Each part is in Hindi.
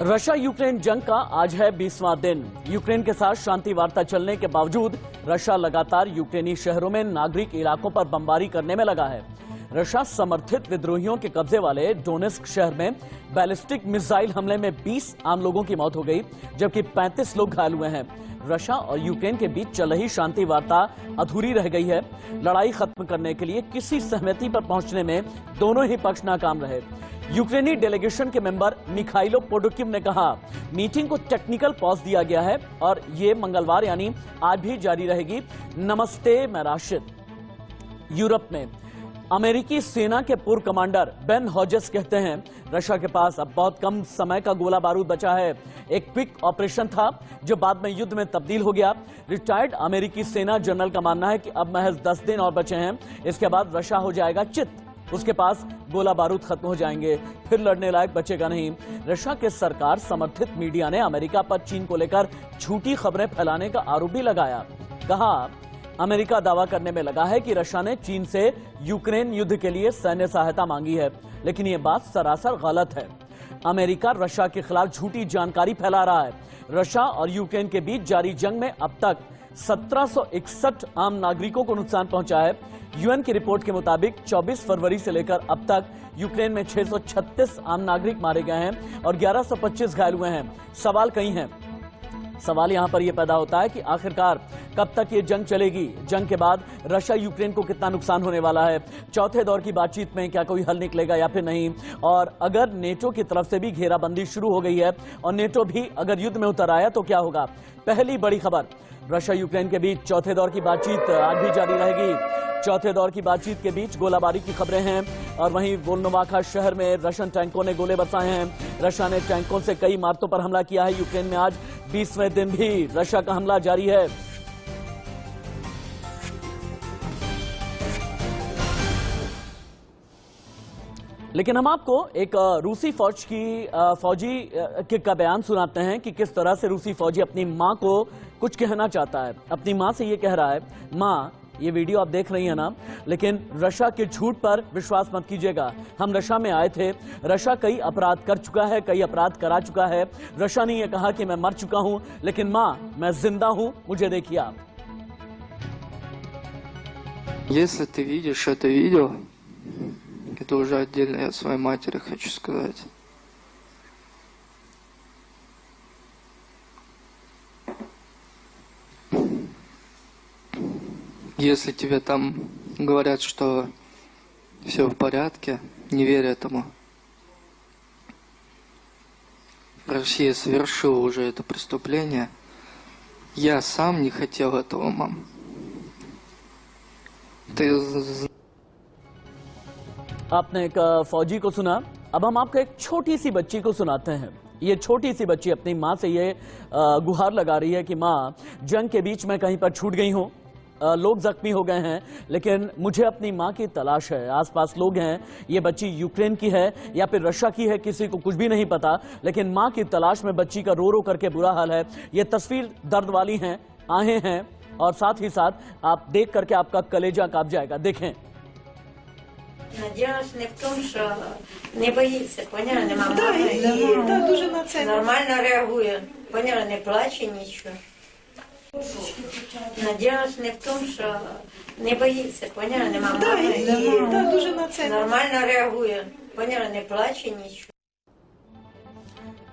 रशिया यूक्रेन जंग का आज है 20वां दिन। यूक्रेन के साथ शांति वार्ता चलने के बावजूद रशिया लगातार यूक्रेनी शहरों में नागरिक इलाकों पर बमबारी करने में लगा है। रशिया समर्थित विद्रोहियों के कब्जे वाले डोनेस्क शहर में बैलिस्टिक मिसाइल हमले में 20 आम लोगों की मौत हो गई, जबकि 35 लोग घायल हुए हैं। रशिया और यूक्रेन के बीच चल रही शांति वार्ता अधूरी रह गई है। लड़ाई खत्म करने के लिए किसी सहमति पर पहुंचने में दोनों ही पक्ष नाकाम रहे। यूक्रेनी डेलीगेशन के मेंबर मिखाइलो पोडोकिव ने कहा, मीटिंग को टेक्निकल पॉज दिया गया है और ये मंगलवार यानी आज भी जारी रहेगी। नमस्ते मैं राशिद। यूरोप में अमेरिकी सेना के पूर्व कमांडर बेन हॉजेस कहते हैं, रशिया के पास अब बहुत कम समय का गोला बारूद बचा है। एक क्विक ऑपरेशन था जो बाद में युद्ध में तब्दील हो गया। रिटायर्ड अमेरिकी सेना जनरल का मानना है कि अब महज 10 दिन और बचे हैं। इसके बाद रशिया हो जाएगा चित। उसके पास गोला बारूद खत्म हो जाएंगे, फिर लड़ने लायक बचेगा नहीं। रशिया के सरकार समर्थित मीडिया ने अमेरिका पर चीन को लेकर झूठी खबरें फैलाने का आरोप भी लगाया। कहा, अमेरिका दावा करने में लगा है कि रशिया ने चीन से यूक्रेन युद्ध के लिए सैन्य सहायता मांगी है, लेकिन यह बात सरासर गलत है। अमेरिका रशिया के खिलाफ झूठी जानकारी फैला रहा है। रशिया और यूक्रेन के बीच जारी जंग में अब तक 1761 आम नागरिकों को नुकसान पहुंचा है। यूएन की रिपोर्ट के मुताबिक 24 फरवरी से लेकर अब तक यूक्रेन में 636 आम नागरिक मारे गए हैं और 1125 घायल हुए हैं। सवाल कई हैं। सवाल यहां पर यह पैदा होता है कि आखिरकार कब तक ये जंग चलेगी? जंग के बाद रशिया यूक्रेन को कितना नुकसान होने वाला है? चौथे दौर की बातचीत में क्या कोई हल निकलेगा या फिर नहीं? और अगर नेटो की तरफ से भी घेराबंदी शुरू हो गई है और नेटो भी अगर युद्ध में उतर आया तो क्या होगा? पहली बड़ी खबर, रशिया यूक्रेन के बीच चौथे दौर की बातचीत आज भी जारी रहेगी। चौथे दौर की बातचीत के बीच गोलाबारी की खबरें हैं और वहीं वोल्नोवाखा शहर में रशियन टैंकों ने गोले बरसाए हैं। रशिया ने टैंकों से कई इमारतों पर हमला किया है। यूक्रेन में आज 20वें दिन भी रशिया का हमला जारी है। लेकिन हम आपको एक रूसी फौजी का बयान सुनाते हैं कि किस तरह से रूसी फौजी अपनी मां को कुछ कहना चाहता है। अपनी मां से ये कह रहा है, मां ये वीडियो आप देख रही हैं ना, लेकिन रशिया के झूठ पर विश्वास मत कीजिएगा। हम रशिया में आए थे। रशिया कई अपराध कर चुका है, कई अपराध करा चुका है। रशिया ने ये कहा कि मैं मर चुका हूं, लेकिन मां मैं जिंदा हूं, मुझे देखिए आप। Если ты видишь это видео, это уже отдельно я своей матери хочу сказать. Если тебе там говорят, что все в порядке, не верь этому. Россия совершила уже это преступление. Я сам не хотел этого, мам. Ты... आपने एक फौजी को सुना। अब हम आपको एक छोटी सी बच्ची को सुनाते हैं। ये छोटी सी बच्ची अपनी माँ से ये गुहार लगा रही है कि माँ, जंग के बीच में कहीं पर छूट गई हूँ, लोग जख्मी हो गए हैं, लेकिन मुझे अपनी माँ की तलाश है। आसपास लोग हैं। ये बच्ची यूक्रेन की है या फिर रशिया की है, किसी को कुछ भी नहीं पता, लेकिन माँ की तलाश में बच्ची का रो रो करके बुरा हाल है। ये तस्वीर दर्द वाली हैं, आहें हैं और साथ ही साथ आप देख करके आपका कलेजा कांप जाएगा। देखें। Надіялась не в тому, що не боїться, поняла, не мама. Да, дуже на це. Нормально реагує, поняла, не плаче нічого. Надіялась не в тому, що не боїться, поняла, не мама. Да, дуже на це. Нормально реагує, поняла, не плаче нічого.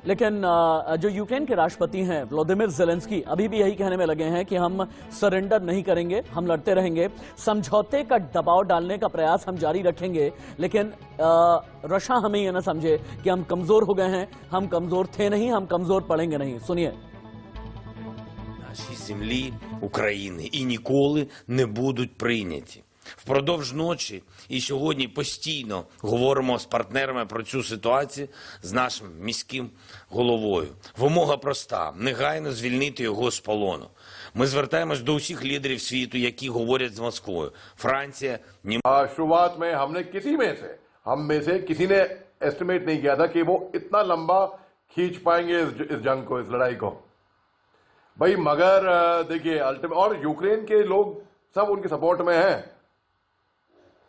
लेकिन जो यूक्रेन के राष्ट्रपति हैं व्लादिमीर ज़ेलेंस्की अभी भी यही कहने में लगे हैं कि हम सरेंडर नहीं करेंगे, हम लड़ते रहेंगे, समझौते का दबाव डालने का प्रयास हम जारी रखेंगे। लेकिन रशिया हमें यह न समझे कि हम कमजोर हो गए हैं। हम कमजोर थे नहीं, हम कमजोर पड़ेंगे नहीं। सुनिए। Наші землі України і ніколи не будуть прийняті. Впродовж ночі і сьогодні постійно говоримо з партнерами про цю ситуацію з нашим міським головою. Вимога проста – негайно звільнити його з полону. Ми звертаємось до усіх лідерів світу, які говорять з Москвою. Франція, Німеччина. शुरुआत में हमने हम में से किसी ने एस्टिमेट नहीं किया था कि वो इतना लंबा खींच पाएंगे इस जंग को, इस लड़ाई को भाई। मगर देखिए अल्टीमेट, और यूक्रेन के लोग सब उनके सपोर्ट में हैं।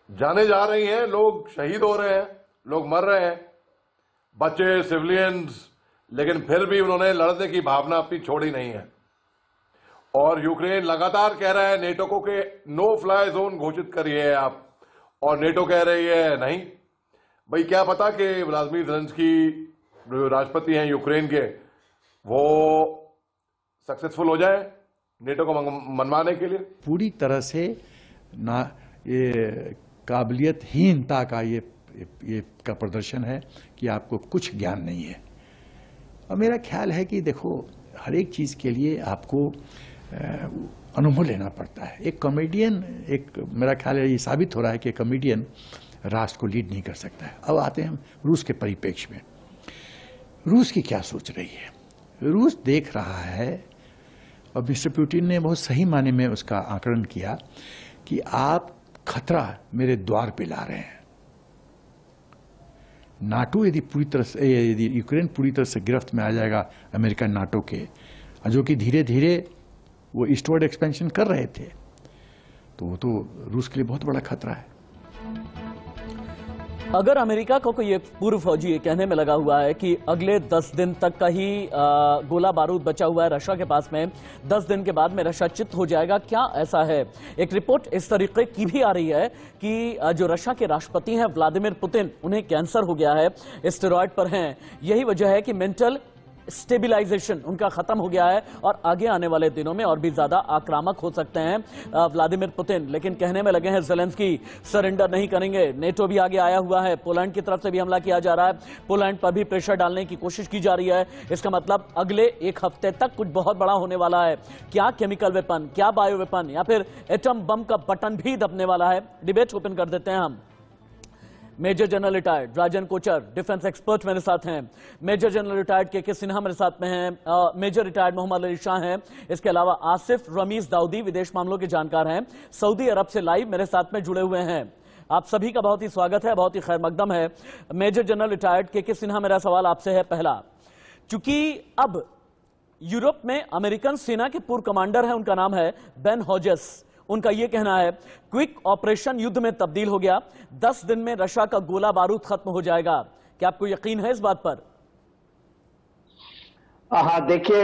जाने जा रही हैं, लोग शहीद हो रहे हैं, लोग मर रहे हैं, बच्चे, सिविलियंस, लेकिन फिर भी उन्होंने लड़ने की भावना अपनी छोड़ी नहीं है। और यूक्रेन लगातार कह रहा है नेटो को कि नो फ्लाई जोन घोषित करिए आप, और नेटो कह रही है नहीं। भाई क्या पता कि व्लादिमीर ज़ेलेंस्की जो राष्ट्रपति हैं यूक्रेन के, वो सक्सेसफुल हो जाए नेटो को मनवाने के लिए। पूरी तरह से ना ये काबिलियतहीनता का ये का प्रदर्शन है कि आपको कुछ ज्ञान नहीं है। और मेरा ख्याल है कि देखो, हर एक चीज़ के लिए आपको अनुभव लेना पड़ता है। एक कॉमेडियन, मेरा ख्याल है ये साबित हो रहा है कि कॉमेडियन राष्ट्र को लीड नहीं कर सकता है। अब आते हैं हम रूस के परिप्रेक्ष्य में। रूस की क्या सोच रही है? रूस देख रहा है, और मिस्टर पुतिन ने बहुत सही माने में उसका आकलन किया कि आप खतरा मेरे द्वार पे ला रहे हैं। नाटो यदि यूक्रेन पूरी तरह से गिरफ्त में आ जाएगा अमेरिका नाटो के, जो कि धीरे धीरे वो ईस्टवर्ड एक्सपेंशन कर रहे थे, तो वो तो रूस के लिए बहुत बड़ा खतरा है। अगर अमेरिका को कोई पूर्व फौजी ये कहने में लगा हुआ है कि अगले 10 दिन तक का ही गोला बारूद बचा हुआ है रशिया के पास में, 10 दिन के बाद में रशिया चित्त हो जाएगा, क्या ऐसा है? एक रिपोर्ट इस तरीके की भी आ रही है कि जो रशिया के राष्ट्रपति हैं व्लादिमीर पुतिन, उन्हें कैंसर हो गया है, स्टेरॉयड पर हैं। यही वजह है कि मेंटल स्टेबिलाइजेशन उनका खत्म हो गया है और आगे आने वाले दिनों में और भी ज्यादा आक्रामक हो सकते हैं व्लादिमीर पुतिन। लेकिन कहने में लगे हैं ज़ेलेंस्की सरेंडर नहीं करेंगे। नेटो भी आगे आया हुआ है, पोलैंड की तरफ से भी हमला किया जा रहा है, पोलैंड पर भी प्रेशर डालने की कोशिश की जा रही है। इसका मतलब अगले एक हफ्ते तक कुछ बहुत बड़ा होने वाला है। क्या केमिकल वेपन, क्या बायो वेपन, या फिर एटम बम का बटन भी दबने वाला है? डिबेट ओपन कर देते हैं हम। मेजर जनरल रिटायर्ड राजन कोचर डिफेंस एक्सपर्ट मेरे साथ हैं, major general retired K Sinha मेरे साथ में हैं, मेजर रिटायर्ड मोहम्मद अली शाह हैं, इसके अलावा आसिफ रमीज दाऊदी विदेश मामलों के जानकार हैं, सऊदी अरब से लाइव मेरे साथ में जुड़े हुए हैं। आप सभी का बहुत ही स्वागत है, बहुत ही खैर मकदम है। Major general retired K Sinha, मेरा सवाल आपसे है पहला, चूंकि अब यूरोप में अमेरिकन सेना के पूर्व कमांडर हैं, उनका नाम है बेन होजेस, उनका यह कहना है क्विक ऑपरेशन युद्ध में तब्दील हो गया, 10 दिन में रशिया का गोला बारूद खत्म हो जाएगा। क्या आपको यकीन है इस बात पर? हाँ, देखिए,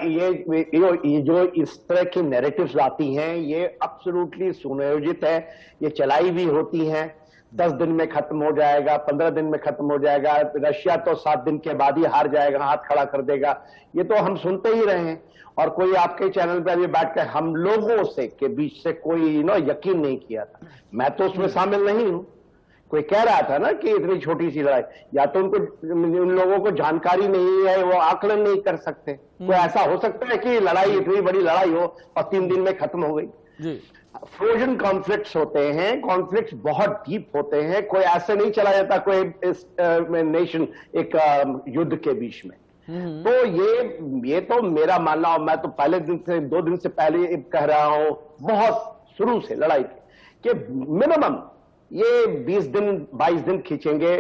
ये जो इस तरह की नैरेटिव्स आती हैं, ये एब्सोल्युटली सुनियोजित है, ये चलाई भी होती हैं। 10 दिन में खत्म हो जाएगा, 15 दिन में खत्म हो जाएगा, रशिया तो 7 दिन के बाद ही हार जाएगा, हाथ खड़ा कर देगा, ये तो हम सुनते ही रहे हैं। और कोई आपके चैनल पर अभी बैठकर हम लोगों से के बीच से कोई यकीन नहीं किया था। मैं तो उसमें शामिल नहीं हूं। कोई कह रहा था ना कि इतनी छोटी सी लड़ाई, या तो उन लोगों को जानकारी नहीं है, वो आकलन नहीं कर सकते। कोई ऐसा हो सकता है कि लड़ाई इतनी बड़ी लड़ाई हो और 3 दिन में खत्म हो गई? फ्रोजन कॉन्फ्लिक्ट्स होते हैं, कॉन्फ्लिक्ट्स बहुत डीप होते हैं, कोई ऐसे नहीं चला जाता कोई नेशन एक युद्ध के बीच में। तो ये तो मेरा मानना, और मैं तो पहले दिन से 2 दिन से पहले कह रहा हूं, बहुत शुरू से लड़ाई के, कि मिनिमम ये 20 दिन 22 दिन खींचेंगे,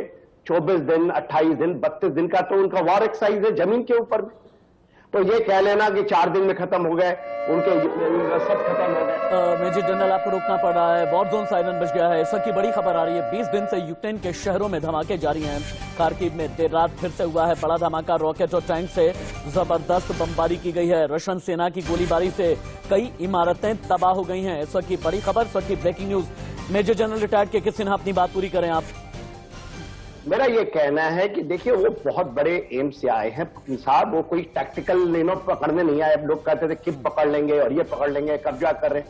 24 दिन 28 दिन 32 दिन का तो उनका वॉर एक्सरसाइज है जमीन के ऊपर में। तो ये कह लेना कि 4 दिन में खत्म हो गए, उनके सब खत्म हो गए। मेजर जनरल, आपको रोकना पड़ रहा है, वॉर जोन साइरन बज गया है। इस की बड़ी खबर आ रही है, 20 दिन से यूक्रेन के शहरों में धमाके जारी हैं। खार्किव में देर रात फिर से हुआ है बड़ा धमाका, रॉकेट और टैंक से जबरदस्त बमबारी की गई है। रशियन सेना की गोलीबारी से कई इमारतें तबाह हो गई हैं। इस की बड़ी खबर, इस की breaking news. Major general retired K Sinha, अपनी बात पूरी करें आप। मेरा ये कहना है कि देखिए, वो बहुत बड़े एम से आए हैं पुतिन साहब, वो कोई टैक्टिकल पकड़ने नहीं आए। लोग कहते थे कि पकड़ लेंगे और ये पकड़ लेंगे, कब्जा कर रहे हैं।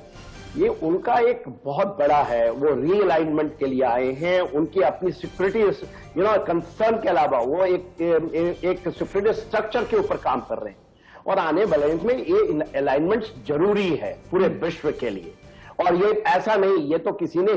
ये उनका एक बहुत बड़ा है, वो रीअलाइनमेंट के लिए आए हैं। उनकी अपनी सिक्योरिटी कंसर्न के अलावा वो एक सिक्योरिटी स्ट्रक्चर के ऊपर काम कर रहे हैं। और आने वाले में ये अलाइनमेंट जरूरी है पूरे विश्व के लिए। और ये ऐसा नहीं, ये तो किसी ने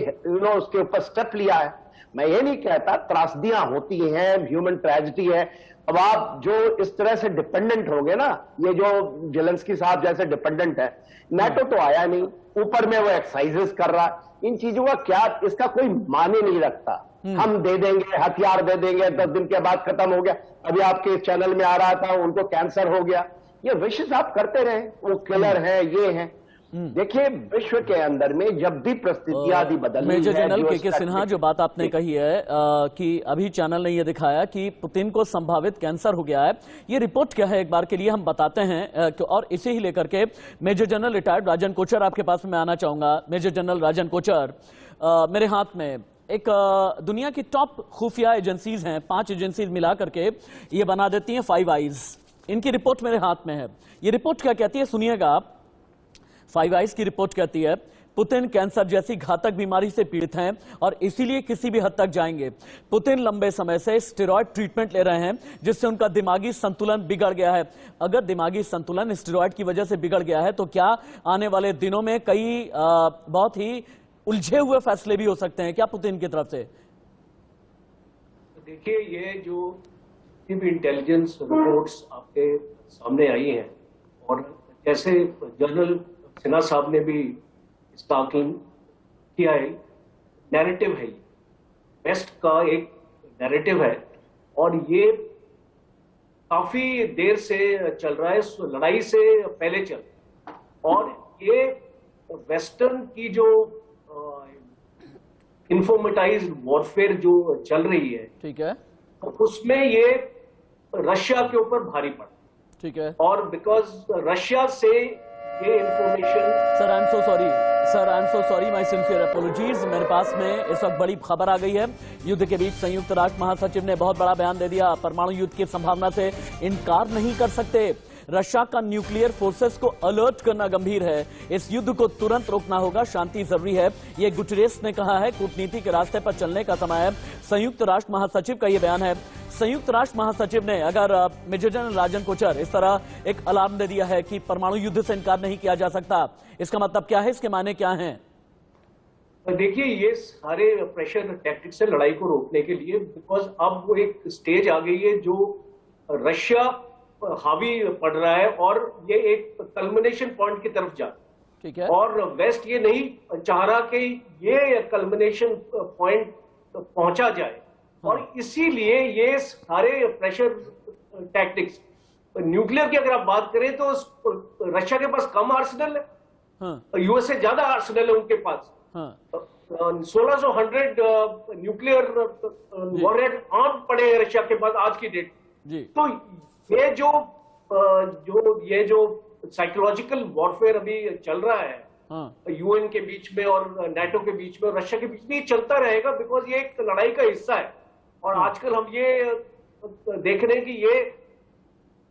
उसके ऊपर स्टेप लिया है। मैं ये नहीं कहता, त्रासदियां होती हैं, ह्यूमन ट्रेजेडी है। अब आप जो इस तरह से डिपेंडेंट हो गए ना, ये जो ज़ेलेंस्की साहब जैसे डिपेंडेंट है, नेटो तो आया नहीं, ऊपर में वो एक्सरसाइजेस कर रहा, इन चीजों का क्या, इसका कोई माने नहीं रखता। हम दे देंगे, हथियार दे देंगे, 10 दिन के बाद खत्म हो गया। अभी आपके चैनल में आ रहा था, उनको कैंसर हो गया। ये विशेष आप करते रहे, वो किलर है, ये है। देखिए, विश्व के अंदर में जब भी परिस्थितियां आदि बदलनी मेजर है, जनरल के जो सिन्हा, जो बात आपने कही है कि अभी चैनल ने यह दिखाया कि पुतिन को संभावित कैंसर हो गया है, ये रिपोर्ट क्या है एक बार के लिए हम बताते हैं और इसे ही लेकर के मेजर जनरल रिटायर्ड राजन कोचर आपके पास में मैं आना चाहूंगा। मेजर जनरल राजन कोचर, मेरे हाथ में एक दुनिया की टॉप खुफिया एजेंसीज हैं, 5 एजेंसीज मिला करके ये बना देती हैं 5 आइज। इनकी रिपोर्ट मेरे हाथ में है। ये रिपोर्ट क्या कहती है सुनिएगा आप। 5 आइज की रिपोर्ट कहती है पुतिन कैंसर जैसी घातक बीमारी से पीड़ित हैं और इसीलिए किसी भी हद तक जाएंगे। पुतिन लंबे समय से स्टेरॉयड ट्रीटमेंट ले रहे हैं जिससे उनका दिमागी संतुलन बिगड़ गया है। अगर दिमागी संतुलन स्टेरॉयड की वजह से बिगड़ गया है तो क्या आने वाले दिनों में कई बहुत ही उलझे हुए फैसले भी हो सकते हैं क्या पुतिन की तरफ से? देखिए, ये जो इंटेलिजेंस रिपोर्ट्स आपके सामने आई हैं और जैसे जनरल सिन्हा साहब ने भी इसका आकलन किया है, नैरेटिव है, वेस्ट का एक नैरेटिव है और ये काफी देर से चल रहा है, लड़ाई से पहले चल, और ये वेस्टर्न की जो इन्फॉर्मेटाइज्ड वॉरफेयर जो चल रही है, ठीक है, उसमें ये रशिया के ऊपर भारी पड़ा, ठीक है, और बिकॉज रशिया से ये information. Sir I am so sorry, my sincere apologies. मेरे पास में इस वक्त बड़ी खबर आ गई है। युद्ध के बीच संयुक्त राष्ट्र महासचिव ने बहुत बड़ा बयान दे दिया। परमाणु युद्ध की संभावना से इनकार नहीं कर सकते। रशिया का न्यूक्लियर फोर्सेस को अलर्ट करना गंभीर है। इस युद्ध को तुरंत रोकना होगा, शांति जरूरी है, ये गुटेरेस ने कहा है। कूटनीति के रास्ते पर चलने का समय है। संयुक्त राष्ट्र महासचिव का यह बयान है। संयुक्त राष्ट्र महासचिव ने, अगर मेजर जनरल राजन कोचर, इस तरह एक अलार्म दे दिया है कि परमाणु युद्ध से इनकार नहीं किया जा सकता, इसका मतलब क्या है, इसके मायने क्या हैं? देखिए, ये सारे प्रेशर टैक्टिक्स है लड़ाई को रोकने के लिए, बिकॉज अब वो एक स्टेज आ गई है जो रशिया हावी पड़ रहा है और ये एक कल्मिनेशन पॉइंट की तरफ जा, ठीक है, और वेस्ट ये नहीं चाह रहा कि ये कल्मिनेशन पॉइंट पहुंचा जाए, और इसीलिए ये सारे प्रेशर टैक्टिक्स, न्यूक्लियर की अगर आप बात करें तो रशिया के पास कम आर्सेनल है, यूएस से ज्यादा आर्सेनल है उनके पास। 1600 न्यूक्लियर वॉरहेड आर्म पड़े हैं रशिया के पास आज की डेट। तो ये जो साइकोलॉजिकल वॉरफेयर अभी चल रहा है यूएन के बीच में और नाटो के बीच में और रशिया के बीच में, ये चलता रहेगा, बिकॉज ये एक लड़ाई का हिस्सा है। और आजकल हम ये देख रहे हैं कि ये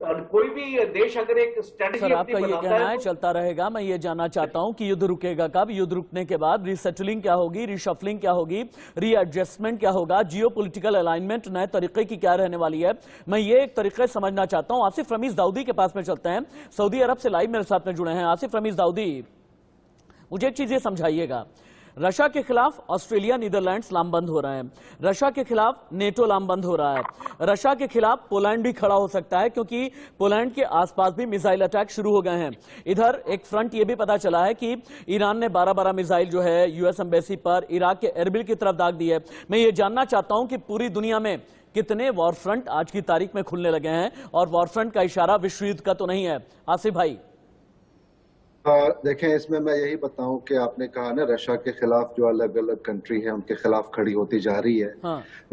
कोई भी देश अगर एक स्ट्रेटजी सर, आपका ये कहना है चलता रहेगा। मैं ये जानना चाहता हूं कि युद्ध रुकेगा कब, युद्ध रुकने के बाद रीसेटलिंग क्या होगी, रीशफलिंग क्या होगी, रीएडजस्टमेंट क्या होगा, जियोपॉलिटिकल अलाइनमेंट नए तरीके की क्या रहने वाली है, मैं ये एक तरीके समझना चाहता हूं। आसिफ रमीज दाऊदी के पास में चलते हैं, सऊदी अरब से लाइव मेरे साथ में जुड़े हैं। आसिफ रमीज दाऊदी, मुझे एक चीज ये समझाइएगा, रशिया के खिलाफ ऑस्ट्रेलिया, नीदरलैंड्स लामबंद हो रहे हैं, रशिया के खिलाफ नेटो लामबंद हो रहा है, रशिया के खिलाफ पोलैंड भी खड़ा हो सकता है क्योंकि पोलैंड के आसपास भी मिसाइल अटैक शुरू हो गए हैं। इधर एक फ्रंट ये भी पता चला है कि ईरान ने 12 मिसाइल जो है यूएस एम्बेसी पर इराक के एरबिल की तरफ दाग दी है। मैं ये जानना चाहता हूं कि पूरी दुनिया में कितने वॉर फ्रंट आज की तारीख में खुलने लगे हैं, और वॉर फ्रंट का इशारा विश्व युद्ध का तो नहीं है? आसिफ भाई देखें, इसमें मैं यही बताऊं कि आपने कहा ना रशिया के खिलाफ जो अलग अलग कंट्री है उनके खिलाफ खड़ी होती जा रही है।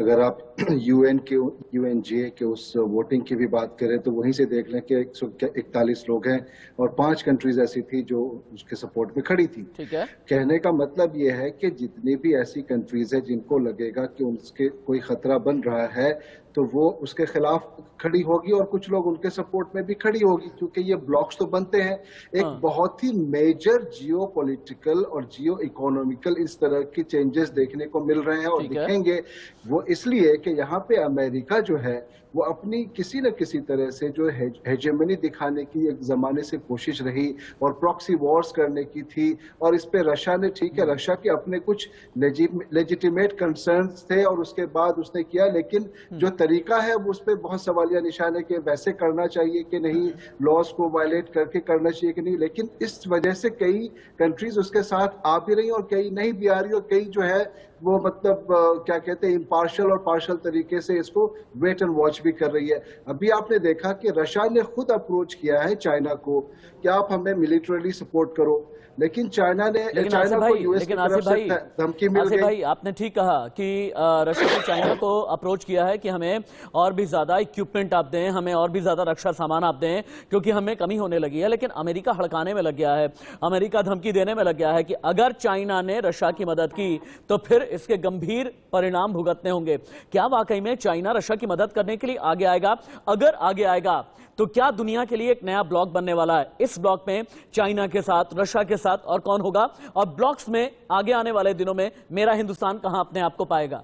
अगर आप यूएनजे के उस वोटिंग की भी बात करें तो वहीं से देख लें कि 141 लोग हैं और 5 कंट्रीज ऐसी थी जो उसके सपोर्ट में खड़ी थी। ठीक है, कहने का मतलब ये है कि जितनी भी ऐसी कंट्रीज है जिनको लगेगा कि उनके कोई खतरा बन रहा है तो वो उसके खिलाफ खड़ी होगी और कुछ लोग उनके सपोर्ट में भी खड़ी होगी, क्योंकि ये ब्लॉक्स तो बनते हैं। एक बहुत ही मेजर जियो पॉलिटिकल और जियो इकोनॉमिकल इस तरह की चेंजेस देखने को मिल रहे हैं और दिखेंगे। वो इसलिए कि यहाँ पे अमेरिका जो है वो अपनी किसी न किसी तरह से जो हेजेमनी दिखाने की एक जमाने से कोशिश रही और प्रॉक्सी वॉर्स करने की थी, और इस पे रशिया ने, ठीक है, रशिया के अपने कुछ लेजिटिमेट कंसर्न्स थे और उसके बाद उसने किया, लेकिन जो तरीका है उस पर बहुत सवालिया निशान है कि वैसे करना चाहिए कि नहीं, लॉज को वायलेट करके करना चाहिए कि नहीं। लेकिन इस वजह से कई कंट्रीज उसके साथ आ भी रही और कई नहीं भी आ रही, और कई जो है वो मतलब क्या कहते हैं इम्पार्शल और पार्शल तरीके से इसको वेट एंड वॉच भी कर रही है। अभी आपने देखा कि रशिया ने खुद अप्रोच किया है चाइना को कि आप हमें मिलिटरीली सपोर्ट करो, लेकिन चाइना ने चाइना को यूएस की तरफ से धमकी मिल गई। भाई आपने ठीक कहा कि रशिया ने चाइना को अप्रोच किया है कि हमें और भी ज्यादा इक्विपमेंट आप दें, हमें और भी ज्यादा रक्षा सामान आप दें, क्योंकि हमें कमी होने लगी है। लेकिन अमेरिका हड़काने में लग गया है, अमेरिका धमकी देने में लग गया है कि अगर चाइना ने रशिया की मदद की तो फिर इसके गंभीर परिणाम भुगतने होंगे। क्या वाकई में चाइना रशिया की मदद करने के लिए आगे आएगा? अगर आगे आएगा तो क्या दुनिया के लिए एक नया ब्लॉक बनने वाला है? इस ब्लॉक में चाइना के साथ, रशिया के साथ और कौन होगा? और ब्लॉक्स में आगे आने वाले दिनों में मेरा हिंदुस्तान कहां अपने आप को पाएगा?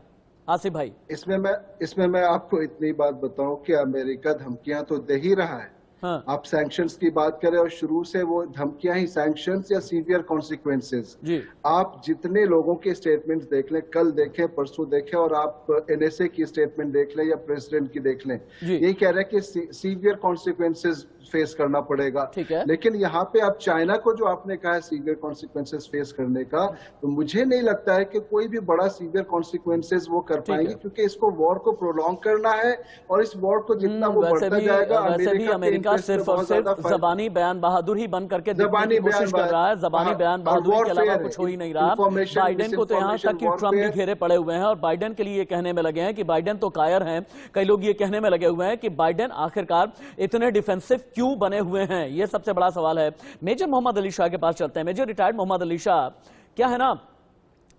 आसिफ भाई, इसमें मैं आपको इतनी बात बताऊं कि अमेरिका धमकियां तो दे ही रहा है। हाँ। आप सैंक्शंस की बात करें और शुरू से वो धमकियां ही सैंक्शंस या सीवियर कॉन्सिक्वेंसेस। आप जितने लोगों के स्टेटमेंट्स देख लें, कल देखें, परसों देखें, और आप एनएसए की स्टेटमेंट देख लें या प्रेसिडेंट की देख लें, यही कह रहे हैं कि सीवियर कॉन्सिक्वेंसेस फेस करना पड़ेगा। लेकिन यहाँ पे आप चाइना को जो आपने कहा है सीवियर कॉन्सिक्वेंसेस फेस करने का, तो मुझे नहीं लगता है कि कोई भी बड़ा सीवियर कॉन्सिक्वेंसेस वो कर पाएंगे, क्योंकि इसको वॉर को प्रोलॉन्ग करना है और इस वॉर को जितना वो बढ़ता जाएगा, अमेरिका सिर्फ और सिर्फ जबानी बयान बहादुर ही बन करके दिखाने की कोशिश कर रहा है। जबानी बयान बहादुर के अलावा कुछ हो ही नहीं रहा। बाइडेन को तो यहाँ तक कि ट्रम्प भी घेरे पड़े हुए हैं और बाइडेन के लिए ये कहने में लगे हैं कि बाइडेन तो कायर हैं। कई लोग ये कहने में लगे हुए हैं कि बाइडेन आखिरकार इतने डिफेंसिव क्यों बने हुए हैं? ये सबसे बड़ा सवाल है। मेजर मोहम्मद अली शाह के पास चलते हैं। मेजर रिटायर्ड मोहम्मद अली शाह, क्या है ना,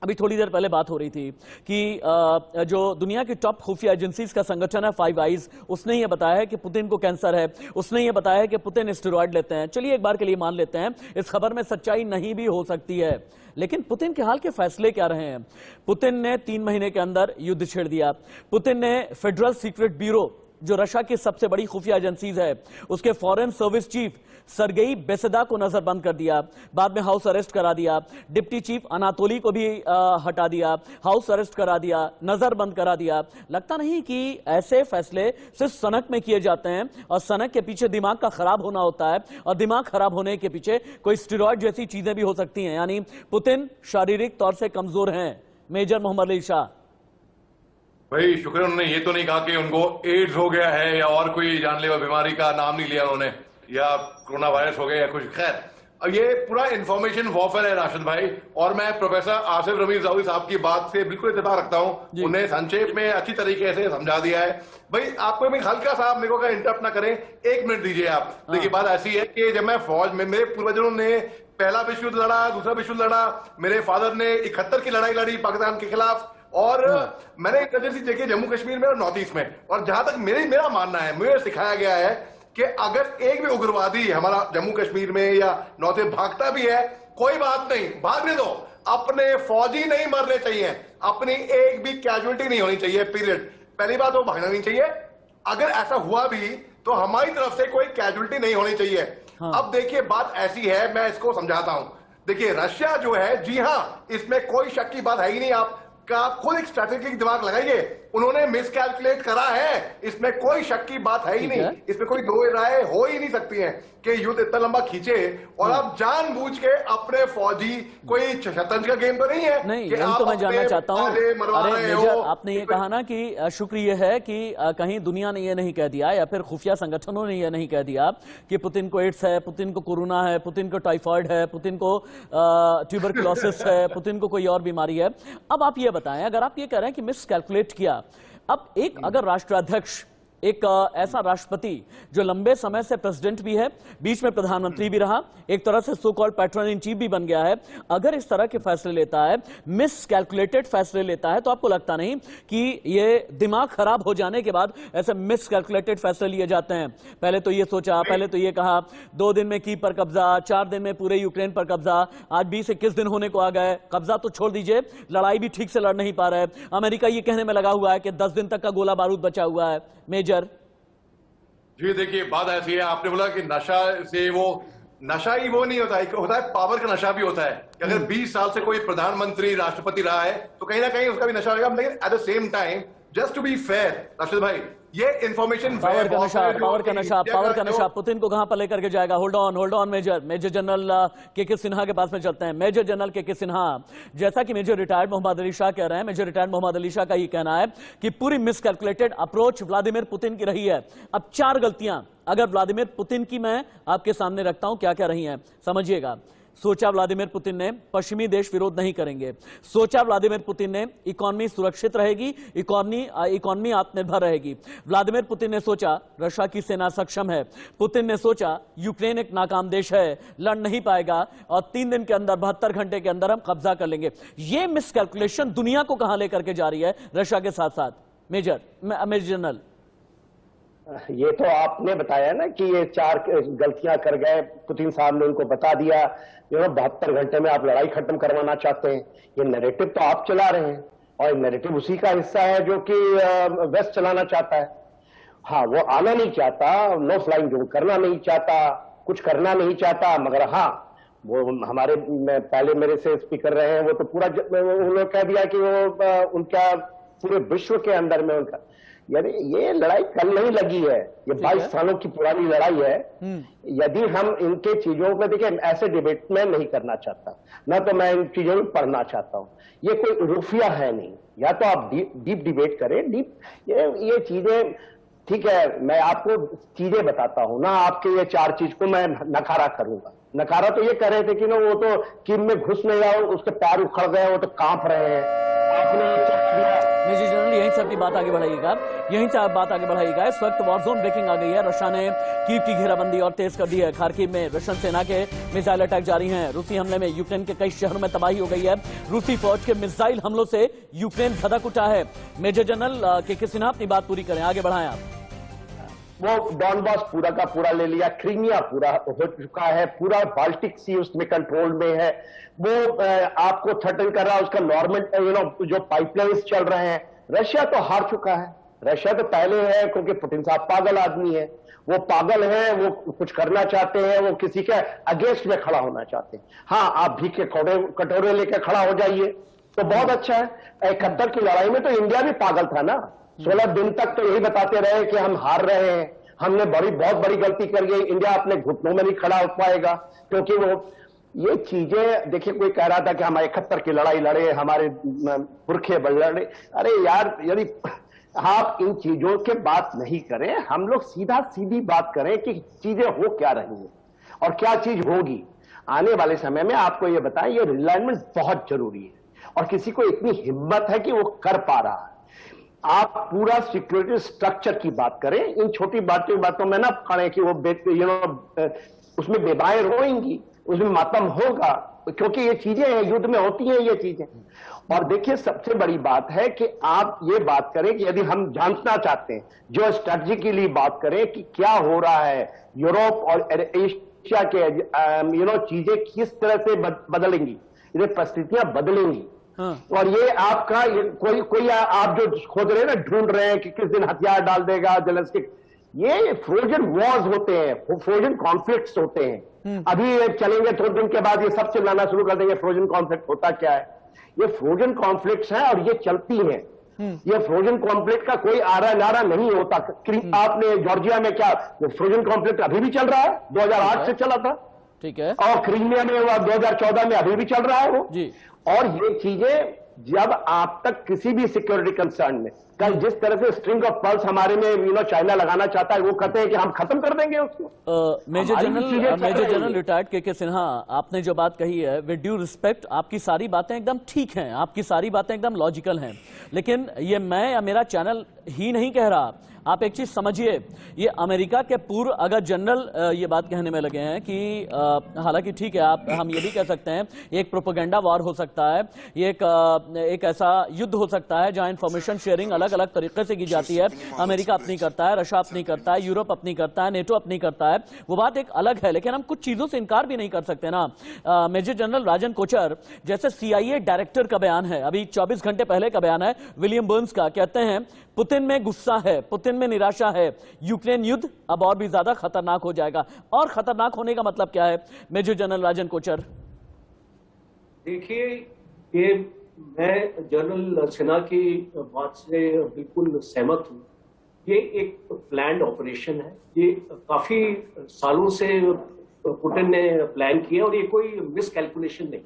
अभी थोड़ी देर पहले बात हो रही थी कि जो दुनिया की टॉप खुफिया एजेंसीज का संगठन है फाइव आइज, उसने ये बताया है कि पुतिन को कैंसर है। उसने ये बताया है कि पुतिन स्टेरॉइड लेते हैं। चलिए एक बार के लिए मान लेते हैं इस खबर में सच्चाई नहीं भी हो सकती है, लेकिन पुतिन के हाल के फैसले क्या रहे हैं? पुतिन ने 3 महीने के अंदर युद्ध छेड़ दिया। पुतिन ने फेडरल सीक्रेट ब्यूरो, जो रशिया की सबसे बड़ी खुफिया एजेंसीज है, उसके फॉरेन सर्विस चीफ सरगेई बेसेदा को नजरबंद कर दिया। बाद में हाउस अरेस्ट करा दिया। डिप्टी चीफ अनातोली को भी हटा दिया, हाउस अरेस्ट करा दिया, नजरबंद करा दिया। लगता नहीं कि ऐसे फैसले सिर्फ सनक में किए जाते हैं और सनक के पीछे दिमाग का खराब होना होता है, और दिमाग खराब होने के पीछे कोई स्टेरॉइड जैसी चीजें भी हो सकती हैं। यानी पुतिन शारीरिक तौर से कमजोर हैं। मेजर मोहम्मद अली शाह भाई शुक्र उन्होंने ये तो नहीं कहा कि उनको एड्स हो गया है या और कोई जानलेवा बीमारी का नाम नहीं लिया उन्होंने, या कोरोना वायरस हो गया या कुछ। खैर, ये पूरा इंफॉर्मेशन वॉरफेयर है राशिद भाई, और मैं प्रोफेसर आसिफ रमीज ज़ावी साहब की बात से बिल्कुल इत्तेफाक रखता हूँ। उन्हें संक्षेप में अच्छी तरीके से समझा दिया है। भाई आपको मैं हल्का सा, मेरे को इंटरप्ट ना करें, 1 मिनट दीजिए आप। देखिए बात ऐसी है कि जब मैं फौज में, मेरे पूर्वजों ने पहला विश्व युद्ध लड़ा, दूसरा विश्व युद्ध लड़ा, मेरे फादर ने 71 की लड़ाई लड़ी पाकिस्तान के खिलाफ, और मैंने इंटेलिजेंस देखी जम्मू कश्मीर में और नॉर्थ ईस्ट में। और जहां तक मेरा मानना है, मुझे सिखाया गया है कि अगर एक भी उग्रवादी हमारा जम्मू कश्मीर में या नॉर्थ ईस्ट भागता भी है, कोई बात नहीं, भागने दो। अपने फौजी नहीं मरने चाहिए, अपनी एक भी कैजुअलिटी नहीं होनी चाहिए, पीरियड। पहली बात, वो भागना नहीं चाहिए। अगर ऐसा हुआ भी तो हमारी तरफ से कोई कैजुअलिटी नहीं होनी चाहिए। अब देखिए बात ऐसी है, मैं इसको समझाता हूं। देखिए रशिया जो है, जी हां, इसमें कोई शक की बात है ही नहीं। आप खुद एक स्ट्रैटेजिक दिमाग लगाइए, उन्होंने मिसकैलकुलेट करा है, इसमें कोई शक की बात है ही नहीं। इसमें कोई दो राय हो ही नहीं सकती है कि युद्ध इतना लंबा खींचे और आप जानबूझ के अपने फौजी, कोई शतरंज का गेम तो नहीं है। नहीं, यही तो मैं जानना चाहता हूं। अरे मेजर, आपने ये कहा ना कि शुक्र ये है कि कहीं दुनिया ने ये नहीं कह दिया या फिर खुफिया संगठनों ने ये नहीं कह दिया कि पुतिन को एड्स है, पुतिन को कोरोना है, पुतिन को टाइफाइड है, पुतिन को ट्यूबरकुलोसिस है, पुतिन को कोई और बीमारी है। अब आप ये बताएं, अगर आप ये कह रहे हैं कि मिस कैलकुलेट किया, अब एक अगर राष्ट्राध्यक्ष, एक ऐसा राष्ट्रपति जो लंबे समय से प्रेसिडेंट भी है, बीच में प्रधानमंत्री भी रहा, एक तरह से so called patron in chief भी बन गया है, अगर इस तरह के फैसले लेता है, मिस कैलकुलेटेड फैसले लेता है, तो आपको लगता नहीं कि ये दिमाग खराब हो जाने के बाद ऐसे मिस कैलकुलेटेड फैसले लिए जाते हैं? पहले तो ये सोचा, पहले तो ये कहा 2 दिन में कीव पर कब्जा, 4 दिन में पूरे यूक्रेन पर कब्जा, आज 20-21 दिन होने को आ गए। कब्जा तो छोड़ दीजिए, लड़ाई भी ठीक से लड़ नहीं पा रहे। अमेरिका ये कहने में लगा हुआ है कि 10 दिन तक का गोला बारूद बचा हुआ है। मेजर जी देखिए बात ऐसी है, आपने बोला कि नशा से वो नशा ही वो नहीं होता है, होता है पावर का नशा भी होता है कि अगर 20 साल से कोई प्रधानमंत्री राष्ट्रपति रहा है तो कहीं ना कहीं उसका भी नशा होगा। लेकिन at the same time just to be fair Rashid भाई, ये इंफॉर्मेशन पावर का नशा पुतिन को कहां पर लेकर के जाएगा? होल्ड ऑन मेजर जनरल के सिन्हा के पास में चलते हैं। मेजर जनरल के सिन्हा, जैसा कि मेजर रिटायर्ड मोहम्मद अली शाह कह रहे हैं, मेजर रिटायर्ड मोहम्मद अली शाह का ये कहना है कि पूरी मिसकैलकुलेटेड अप्रोच व्लादिमीर पुतिन की रही है। अब 4 गलतियां अगर व्लादिमीर पुतिन की मैं आपके सामने रखता हूं, क्या क्या रही हैं, समझिएगा। सोचा व्लादिमीर पुतिन ने पश्चिमी देश विरोध नहीं करेंगे। सोचा व्लादिमीर पुतिन ने इकोनॉमी सुरक्षित रहेगी, इकोनॉमी आत्मनिर्भर रहेगी। व्लादिमीर पुतिन ने सोचा रशिया की सेना सक्षम है। पुतिन ने सोचा यूक्रेन एक नाकाम देश है, लड़ नहीं पाएगा और 3 दिन के अंदर 72 घंटे के अंदर हम कब्जा कर लेंगे। ये मिसकैलकुलेशन दुनिया को कहां लेकर के जा रही है रशिया के साथ साथ? मेजर जनरल, ये तो आपने बताया ना कि ये 4 गलतियां कर गए, पुतिन साहब ने उनको बता दिया, 72 घंटे में आप लड़ाई खत्म करवाना चाहते हैं। ये नैरेटिव तो आप चला रहे हैं और नैरेटिव उसी का हिस्सा है जो कि वेस्ट चलाना चाहता है। हाँ, वो आना नहीं चाहता, नो फ्लाइंग जोन करना नहीं चाहता, कुछ करना नहीं चाहता, मगर हाँ वो हमारे पहले मेरे से स्पीकर रहे हैं, वो तो पूरा उन्होंने कह दिया कि वो उनका पूरे विश्व के अंदर में उनका, यानी ये लड़ाई कल नहीं लगी है, ये 22 सालों की पुरानी लड़ाई है। यदि हम इनके चीजों को देखिए, ऐसे डिबेट में नहीं करना चाहता, ना तो मैं इन चीजों में पढ़ना चाहता हूं। ये कोई रुफिया है नहीं, या तो आप डीप डिबेट करें, ये चीजें ठीक है। मैं आपको चीजें बताता हूं ना, आपके ये 4 चीज को मैं नकारा करूंगा। नकारा तो ये कर रहे थे कि ना वो तो किम में घुस नहीं आओ, उसके पैर उखड़ गए, वो तो कांप रहे हैं। आपने मेजर जनरल यहीं से अपनी बात आगे बढ़ाइएगा, यहीं से आप बात आगे बढ़ाइएगा। इस वक्त वॉर जोन ब्रेकिंग आ गई है। रशिया ने कीव की घेराबंदी और तेज कर दी है। खार्किव में रशियन सेना के मिसाइल अटैक जारी हैं। रूसी हमले में यूक्रेन के कई शहरों में तबाही हो गई है। रूसी फौज के मिसाइल हमलों से यूक्रेन धधक उठा है। मेजर जनरल के सिन्हा अपनी बात पूरी करें, आगे बढ़ाएं आप। वो डॉनबास पूरा का पूरा ले लिया, क्रीमिया पूरा हो चुका है, पूरा बाल्टिक सी उसमें कंट्रोल में है। वो आपको थ्रेटन कर रहा है, उसका नॉर्मल जो पाइपलाइंस चल रहे हैं। रशिया तो हार चुका है, रशिया तो पहले है, क्योंकि पुतिन साहब पागल आदमी है, वो पागल है, वो कुछ करना चाहते हैं, वो किसी के अगेंस्ट में खड़ा होना चाहते हैं। हाँ, आप भी के कटोरे लेकर खड़ा हो जाइए तो बहुत अच्छा है। 71 की लड़ाई में तो इंडिया भी पागल था ना, 16 दिन तक तो यही बताते रहे कि हम हार रहे हैं, हमने बहुत बड़ी गलती कर गई, इंडिया अपने घुटनों में नहीं खड़ा हो पाएगा। क्योंकि वो ये चीजें देखिए, कोई कह रहा था कि हम 71 की लड़ाई लड़े, हमारे पुरखे लड़े। अरे यार, यदि आप इन चीजों के बात नहीं करें, हम लोग सीधी बात करें कि चीजें हो क्या रही हैं और क्या चीज होगी आने वाले समय में। आपको ये बताएं, ये रिलायमेंट बहुत जरूरी है और किसी को इतनी हिम्मत है कि वो कर पा रहा है। आप पूरा सिक्योरिटी स्ट्रक्चर की बात करें, इन छोटी बातों में ना पड़े कि वो उसमें बेबाएं रोएंगी, उसमें मातम होगा, क्योंकि ये चीजें हैं, युद्ध में होती हैं ये चीजें। और देखिए, सबसे बड़ी बात है कि आप ये बात करें कि यदि हम जानना चाहते हैं, जो स्ट्रेटजिकली बात करें कि क्या हो रहा है यूरोप और एशिया के चीजें किस तरह से बदलेंगी, ये परिस्थितियां बदलेंगी। और ये आपका कोई आप जो खोज रहे हैं ना, ढूंढ रहे हैं कि किस दिन हथियार डाल देगा जेलेंस्की, ये फ्रोजन वॉर्स होते हैं, फ्रोजन कॉन्फ्लिक्ट्स होते हैं। अभी चलेंगे थोड़े दिन के बाद ये सब चिल्लाना शुरू कर देंगे फ्रोजन कॉन्फ्लिक्ट होता क्या है। ये फ्रोजन कॉन्फ्लिक्ट्स हैं और ये चलती हैं। ये फ्रोजन कॉन्फ्लिक्ट का कोई आरा नारा नहीं होता। आपने जॉर्जिया में क्या फ्रोजन कॉन्फ्लिक्ट अभी भी चल रहा है, 2008 से चला था, ठीक है, और क्रीमिया में 2014 में अभी भी चल रहा है वो जी। और ये चीजें जब आप तक किसी भी सिक्योरिटी कंसर्न में, कल जिस तरह से स्ट्रिंग ऑफ पर्ल्स हमारे में चाइना लगाना चाहता है, वो कहते हैं कि हम खत्म कर देंगे उसको। Major general retired K Sinha, आपने जो बात कही है, विद ड्यू रिस्पेक्ट, आपकी सारी बातें एकदम ठीक हैं, आपकी सारी बातें एकदम लॉजिकल हैं, लेकिन ये मैं या मेरा चैनल ही नहीं कह रहा। आप एक चीज समझिए, ये अमेरिका के पूर्व अगर जनरल ये बात कहने में लगे हैं कि हालांकि ठीक है, हम ये भी कह सकते हैं एक प्रोपेगेंडा वॉर हो सकता है, ये एक ऐसा युद्ध हो सकता है जहां इंफॉर्मेशन शेयरिंग अलग अलग तरीके से की जाती है। अमेरिका अपनी करता है, रशिया अपनी करता है, यूरोप अपनी करता है, नेटो अपनी करता है, वो बात एक अलग है, लेकिन हम कुछ चीजों से इनकार भी नहीं कर सकते ना। मेजर जनरल राजन कोचर जैसे CIA डायरेक्टर का बयान है, अभी 24 घंटे पहले का बयान है विलियम बर्न्स का, कहते हैं पुतिन में गुस्सा है, पुतिन में निराशा है, यूक्रेन युद्ध अब और भी ज्यादा खतरनाक हो जाएगा। और खतरनाक होने का मतलब क्या है मेजर जनरल राजन कोचर? देखिए, ये मैं जनरल सिन्हा की बात से बिल्कुल सहमत हूँ। ये एक प्लान्ड ऑपरेशन है, ये काफी सालों से पुतिन ने प्लान किया और ये कोई मिसकैलकुलेशन नहीं।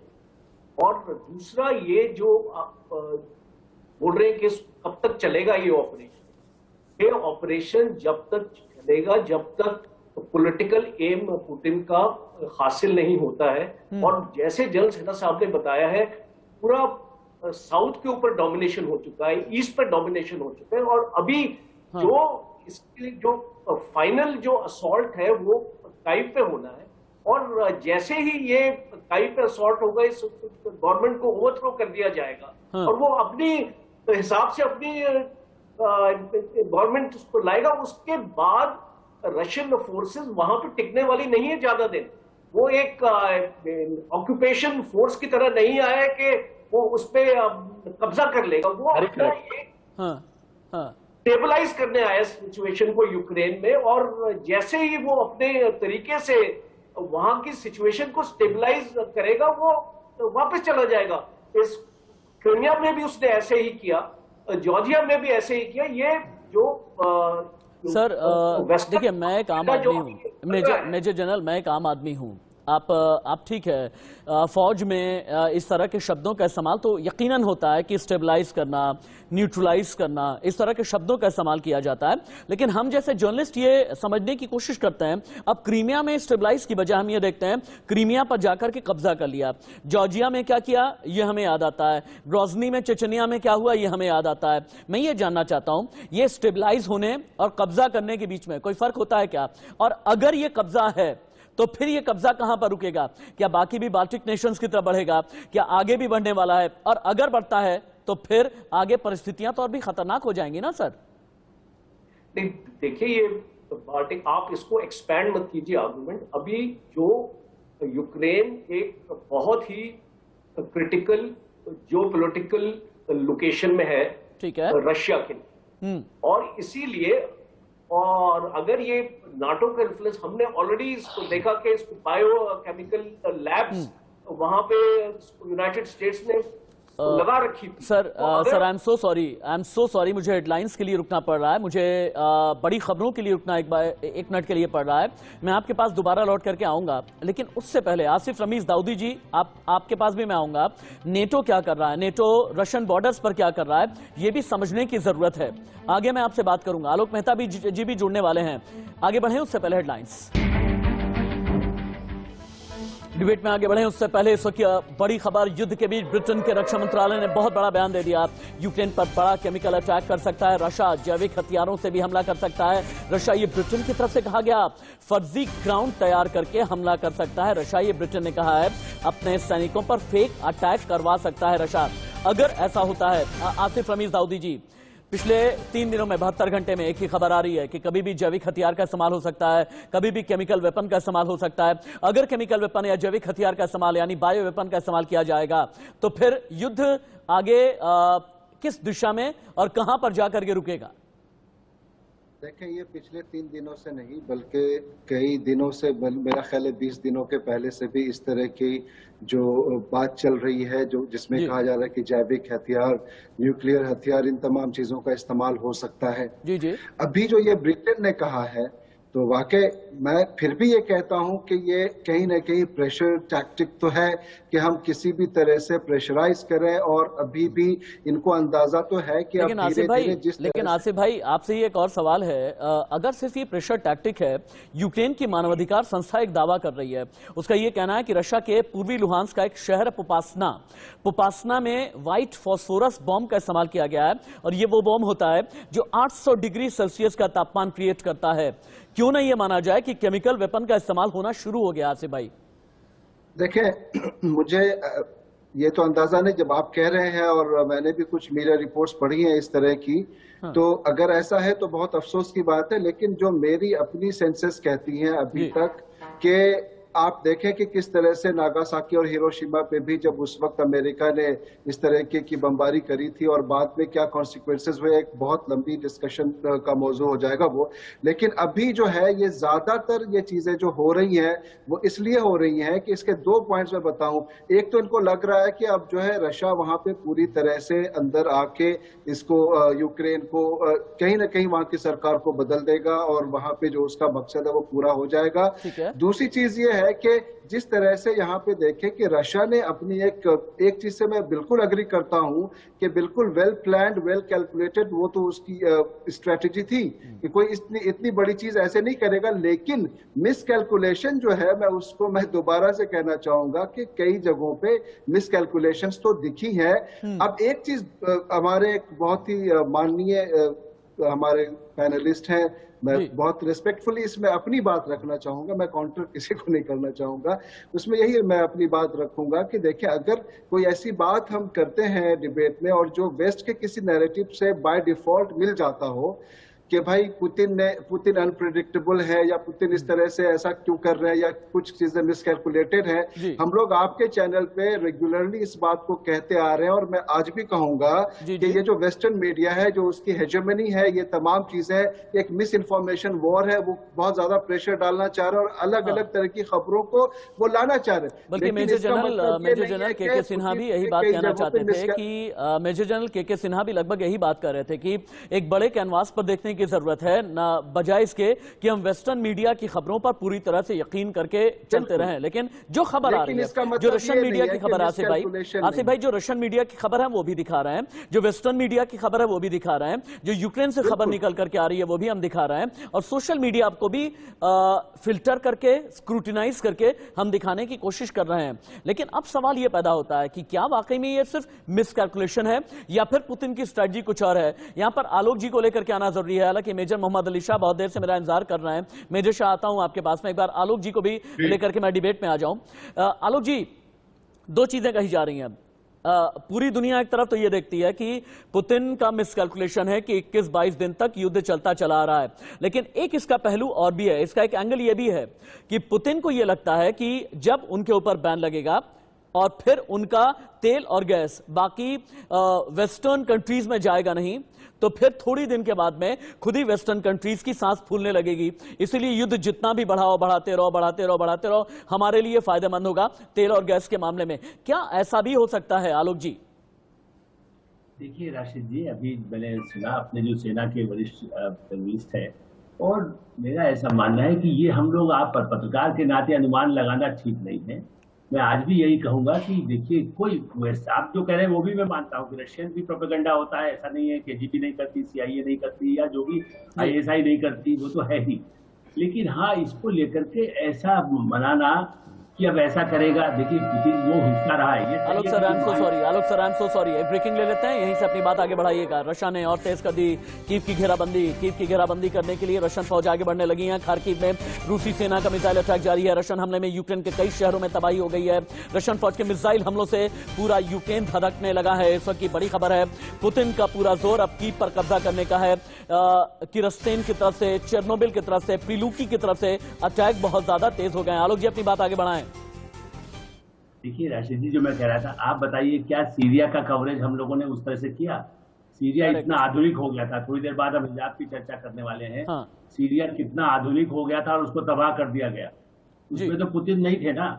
और दूसरा, ये जो आप बोल रहे हैं कि कब तक चलेगा ये ऑपरेशन जब तक चलेगा जब तक पॉलिटिकल एम पुतिन का हासिल नहीं होता है। और जैसे जनरल सिन्हा साहब ने बताया है, पूरा साउथ के ऊपर डोमिनेशन हो चुका है, ईस्ट पर डोमिनेशन हो चुका है, और अभी जो इसके जो फाइनल जो असॉल्ट है वो काइव पे होना है। और जैसे ही ये काइव पे असॉल्ट होगा, इस गवर्नमेंट को ओवरथ्रो कर दिया जाएगा और वो अपनी हिसाब से अपनी गवर्नमेंट उसको लाएगा। उसके बाद रशियन फोर्सेस वहां पे टिकने वाली नहीं है ज्यादा दिन। वो एक ऑक्यूपेशन फोर्स की तरह नहीं आया है कि वो उस पे कब्जा कर लेगा। वो अपना स्टेबलाइज करने आया सिचुएशन को यूक्रेन में, और जैसे ही वो अपने तरीके से वहां की सिचुएशन को स्टेबलाइज करेगा वो वापस चला जाएगा। इस क्रीमिया में भी उसने ऐसे ही किया, जॉर्जिया में भी ऐसे ही किया। ये जो सर देखिए, मैं एक आम आदमी हूँ, मेजर जनरल, मैं एक आम आदमी हूँ। आप ठीक है, फौज में इस तरह के शब्दों का इस्तेमाल तो यकीनन होता है कि स्टेबलाइज करना, न्यूट्रलाइज करना, इस तरह के शब्दों का इस्तेमाल किया जाता है। लेकिन हम जैसे जर्नलिस्ट ये समझने की कोशिश करते हैं, अब क्रीमिया में स्टेबलाइज की बजाय हम ये देखते हैं क्रीमिया पर जाकर के कब्जा कर लिया, जॉर्जिया में क्या किया ये हमें याद आता है, ग्रोजनी में, चेचनिया में क्या हुआ ये हमें याद आता है। मैं ये जानना चाहता हूं, ये स्टेबलाइज होने और कब्जा करने के बीच में कोई फर्क होता है क्या? और अगर ये कब्जा है तो फिर ये कब्जा कहां पर रुकेगा? क्या बाकी भी बाल्टिक नेशंस की तरफ बढ़ेगा? क्या आगे भी बढ़ने वाला है? और अगर बढ़ता है तो फिर आगे परिस्थितियां तो और भी खतरनाक हो जाएंगी ना सर? नहीं, देखिए, ये बाल्टिक, आप इसको एक्सपैंड मत कीजिए आर्गुमेंट। अभी जो यूक्रेन एक बहुत ही क्रिटिकल जियोपॉलिटिकल लोकेशन में है, ठीक है, रशिया के लिए, और इसीलिए, और अगर ये नाटो का इन्फ्लुएंस, हमने ऑलरेडी इसको देखा कि इसको बायोकेमिकल लैब्स वहां पे यूनाइटेड स्टेट्स ने लगा रखी थी। Sir I am so sorry, मुझे हेडलाइंस के लिए रुकना पड़ रहा है, मुझे बड़ी खबरों के लिए रुकना एक मिनट के लिए पड़ रहा है। मैं आपके पास दोबारा लौट करके आऊंगा, लेकिन उससे पहले आसिफ रमीज दाऊदी जी, आपके पास भी मैं आऊंगा। नेटो क्या कर रहा है, नेटो रशियन बॉर्डर्स पर क्या कर रहा है, ये भी समझने की जरूरत है। आगे मैं आपसे बात करूंगा, आलोक मेहता जी भी जुड़ने वाले हैं। आगे बढ़े उससे पहले हेडलाइंस, डिबेट में आगे बढ़े उससे पहले इस वक्त बड़ी खबर, युद्ध के बीच ब्रिटेन के रक्षा मंत्रालय ने बहुत बड़ा बयान दे दिया। यूक्रेन पर बड़ा केमिकल अटैक कर सकता है रशिया, जैविक हथियारों से भी हमला कर सकता है रशिया, ये ब्रिटेन की तरफ से कहा गया। फर्जी ग्राउंड तैयार करके हमला कर सकता है रशिया, ये ब्रिटेन ने कहा है। अपने सैनिकों पर फेक अटैक करवा सकता है रशिया, अगर ऐसा होता है। आसिफ रमीज दाऊदी जी, पिछले 3 दिनों में 72 घंटे में एक ही खबर आ रही है कि कभी भी जैविक हथियार का इस्तेमाल हो सकता है, कभी भी केमिकल वेपन का इस्तेमाल हो सकता है। अगर केमिकल वेपन या जैविक हथियार का इस्तेमाल यानी बायो वेपन का इस्तेमाल किया जाएगा तो फिर युद्ध आगे किस दिशा में और कहां पर जाकर के रुकेगा? देखें, ये पिछले 3 दिनों से नहीं बल्कि कई दिनों से, मेरा ख्याल है 20 दिनों के पहले से भी इस तरह की जो बात चल रही है, जो जिसमें कहा जा रहा है कि जैविक हथियार, न्यूक्लियर हथियार, इन तमाम चीजों का इस्तेमाल हो सकता है। जी जी। अभी जो ये ब्रिटेन ने कहा है, तो वाकई मैं फिर भी ये कहता हूं कि ये कहीं ना कहीं प्रेशर टैक्टिक तो है कि हम किसी भी तरह से प्रेशराइज करें, और अभी भी इनको अंदाजा तो है कि लेकिन आसिफ भाई आपसे ही एक और सवाल है, अगर सिर्फ ये प्रेशर टैक्टिक है, यूक्रेन की मानवाधिकार संस्था एक दावा कर रही है, उसका ये कहना है कि रशिया के पूर्वी लुहांस का एक शहर पुपासना में व्हाइट फॉस्फोरस बॉम्ब का इस्तेमाल किया गया है, और ये वो बॉम्ब होता है जो 800 डिग्री सेल्सियस का तापमान क्रिएट करता है। क्यों नहीं ये माना जाए कि केमिकल वेपन का इस्तेमाल होना शुरू हो गया? आसिफ भाई देखें, मुझे ये तो अंदाजा नहीं, जब आप कह रहे हैं, और मैंने भी कुछ मीडिया रिपोर्ट्स पढ़ी हैं इस तरह की, तो अगर ऐसा है तो बहुत अफसोस की बात है। लेकिन जो मेरी अपनी सेंसेस कहती हैं अभी तक कि आप देखें कि किस तरह से नागासाकी और हिरोशिमा पे भी जब उस वक्त अमेरिका ने इस तरह की बमबारी करी थी और बाद में क्या कॉन्सिक्वेंसेस हुए, एक बहुत लंबी डिस्कशन का मौजू हो जाएगा वो। लेकिन अभी जो है ये ज्यादातर ये चीजें जो हो रही हैं वो इसलिए हो रही हैं कि इसके 2 पॉइंट्स मैं बताऊं। एक तो इनको लग रहा है कि अब जो है रशिया वहां पे पूरी तरह से अंदर आके इसको यूक्रेन को कहीं ना कहीं वहां की सरकार को बदल देगा और वहां पे जो उसका मकसद है वो पूरा हो जाएगा। दूसरी चीज ये है कि जिस तरह से यहाँ पे देखें कि रशिया ने अपनी एक चीज से मैं बिल्कुल अग्री करता हूं कि बिल्कुल वेल प्लान्ड, वेल कैलकुलेटेड वो तो उसकी स्ट्रेटेजी थी कि कोई इतनी बड़ी चीज ऐसे नहीं करेगा। लेकिन मिस कैलकुलेशन जो है मैं दोबारा से कहना चाहूंगा कि कई जगहों पे मिस कैलकुलेशंस तो दिखी है। अब एक चीज हमारे एक बहुत ही माननीय हमारे पैनलिस्ट हैं, मैं बहुत रिस्पेक्टफुली इसमें अपनी बात रखना चाहूंगा, मैं काउंटर किसी को नहीं करना चाहूंगा। उसमें यही मैं अपनी बात रखूंगा कि देखिए अगर कोई ऐसी बात हम करते हैं डिबेट में और जो वेस्ट के किसी नैरेटिव से बाय डिफॉल्ट मिल जाता हो कि भाई पुतिन अनप्रेडिक्टेबल है या पुतिन इस तरह से ऐसा क्यों कर रहे हैं या कुछ चीजें मिसकैलकुलेटेड है, हम लोग आपके चैनल पे रेगुलरली इस बात को कहते आ रहे हैं और मैं आज भी कहूंगा कि ये जो वेस्टर्न मीडिया है, जो उसकी हेजेमनी है, ये तमाम चीजें एक मिस इन्फॉर्मेशन वॉर है, वो बहुत ज्यादा प्रेशर डालना चाह रहे हैं और अलग अलग तरह की खबरों को वो लाना चाह रहे हैं। बल्कि मेजर जनरल के सिन्हा भी यही बात कहना चाहते थे कि मेजर जनरल के सिन्हा भी लगभग यही बात कर रहे थे कि एक बड़े कैनवास पर देखने की जरूरत है, ना बजाय इसके कि हम वेस्टर्न मीडिया की खबरों पर पूरी तरह से यकीन करके चलते रहें। लेकिन जो खबर आ रही है, जो रशियन मीडिया की खबर, आसिफ भाई जो रशियन मीडिया की खबर है वो भी दिखा रहे हैं, जो वेस्टर्न मीडिया की खबर है वो भी दिखा रहे हैं, जो यूक्रेन से खबर निकल करके आ रही है वो भी हम दिखा रहे हैं, और सोशल मीडिया को भी फिल्टर करके, स्क्रूटिनाइज करके हम दिखाने की कोशिश कर रहे हैं। लेकिन अब सवाल यह पैदा होता है कि क्या वाकई में यह सिर्फ मिसकैलकुलेशन है या फिर पुतिन की स्ट्रेटजी कुछ और है। यहां पर आलोक जी को लेकर के आना जरूरी है, हालांकि मेजर मोहम्मद अली शाह बहुत देर से मेरा इंतजार कर रहे हैं। मेजर शाह आता हूं आपके पास में, एक बार आलोक जी को भी लेकर के मैं डिबेट में आ जाऊं। आलोक जी, 2 चीजें कही जा रही हैं। पूरी दुनिया एक तरफ तो यह देखती है कि पुतिन का मिसकैलकुलेशन है कि 21-22 दिन तक युद्ध चलता चला आ रहा है, लेकिन एक इसका पहलू और भी है, इसका एक एंगल यह भी है कि पुतिन को यह लगता है कि जब उनके ऊपर बैन लगेगा और फिर उनका तेल और गैस बाकी वेस्टर्न कंट्रीज में जाएगा नहीं, तो फिर थोड़ी दिन के बाद में खुद ही वेस्टर्न कंट्रीज की सांस फूलने लगेगी। इसलिए युद्ध जितना भी बढ़ाओ, बढ़ाते रहो, हमारे लिए फायदेमंद होगा तेल और गैस के मामले में। क्या ऐसा भी हो सकता है आलोक जी? देखिए राशिद जी, अभी मैंने सुना अपने जो सेना के वरिष्ठ है, और मेरा ऐसा मानना है कि ये हम लोग आप पत्रकार के नाते अनुमान लगाना ठीक नहीं है। मैं आज भी यही कहूंगा कि देखिए, कोई आप जो कह रहे हैं वो भी मैं मानता हूँ कि रशियन भी प्रोपेगेंडा होता है, ऐसा नहीं है KGB नहीं करती, CIA नहीं करती, या जो भी ISI नहीं करती, वो तो है ही। लेकिन हाँ, इसको लेकर के ऐसा मनाना कि अब ऐसा करेगा, देखिए पुतिन वो हिस्सा रहा है। Alok sir, I am so sorry, एक ब्रेकिंग ले लेते हैं, यहीं से अपनी बात आगे बढ़ाइएगा। रशिया ने और तेज कर दी कीव की घेराबंदी करने के लिए रशियन फौज आगे बढ़ने लगी है। खार्किव में रूसी सेना का मिसाइल अटैक जारी है। रशियन हमले में यूक्रेन के कई शहरों में तबाही हो गई है। रशियन फौज के मिसाइल हमलों से पूरा यूक्रेन धधकने लगा है। इस वक्त की बड़ी खबर है, पुतिन का पूरा जोर अब कीव पर कब्जा करने का है। किरस्तेन की तरफ से, चेरनोबिल की तरफ से, प्रिलुकी की तरफ से अटैक बहुत ज्यादा तेज हो गए हैं। आलोक जी, अपनी बात आगे बढ़ाएं। देखिए राशिद जी, जो मैं कह रहा था, आप बताइए क्या सीरिया का कवरेज हम लोगों ने उस तरह से किया? सीरिया इतना आधुनिक हो गया था, थोड़ी देर बाद हम हिजाब की चर्चा करने वाले हैं। सीरिया कितना आधुनिक हो गया था और उसको तबाह कर दिया गया, उसमें तो पुतिन नहीं थे ना।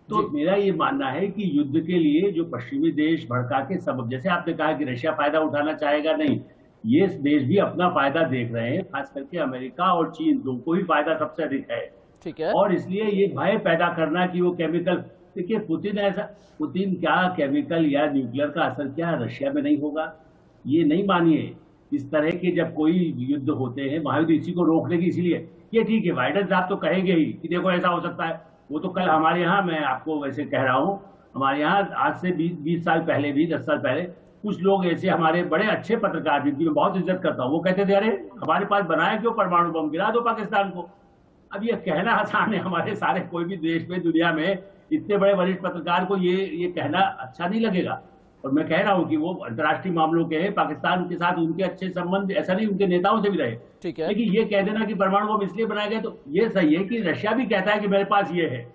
तो मेरा ये मानना है कि युद्ध के लिए जो पश्चिमी देश भड़का के सबब, जैसे आपने कहा कि रशिया फायदा उठाना चाहेगा, नहीं, ये देश भी अपना फायदा देख रहे हैं, खास करके अमेरिका और चीन, दो को ही फायदा सबसे अधिक है। ठीक है। और इसलिए ये भय पैदा करना कि वो केमिकल, देखिए पुतिन क्या केमिकल या न्यूक्लियर का असर क्या रशिया में नहीं होगा, ये नहीं मानिए। इस तरह के जब कोई युद्ध होते हैं, महायुद्ध इसी को रोकने की, इसीलिए ये ठीक है, बाइडेन साहब तो कहेंगे ही कि देखो ऐसा हो सकता है। वो तो कल हमारे यहाँ, मैं आपको वैसे कह रहा हूँ, हमारे यहाँ आज से 20 साल पहले भी, 10 साल पहले, कुछ लोग ऐसे हमारे बड़े अच्छे पत्रकार जिनकी मैं बहुत इज्जत करता हूँ, वो कहते थे अरे हमारे पास बनाया क्यों परमाणु बम, गिरा दो पाकिस्तान को। अब ये कहना आसान है, हमारे सारे कोई भी देश में, दुनिया में इतने बड़े वरिष्ठ पत्रकार को ये कहना अच्छा नहीं लगेगा। और मैं कह रहा हूं कि वो अंतर्राष्ट्रीय मामलों के हैं, पाकिस्तान के साथ उनके अच्छे संबंध, ऐसा नहीं उनके नेताओं से भी रहे, ठीक है, लेकिन ये कह देना कि परमाणु बम इसलिए बनाया गया, तो ये सही है कि रशिया भी कहता है कि मेरे पास ये है।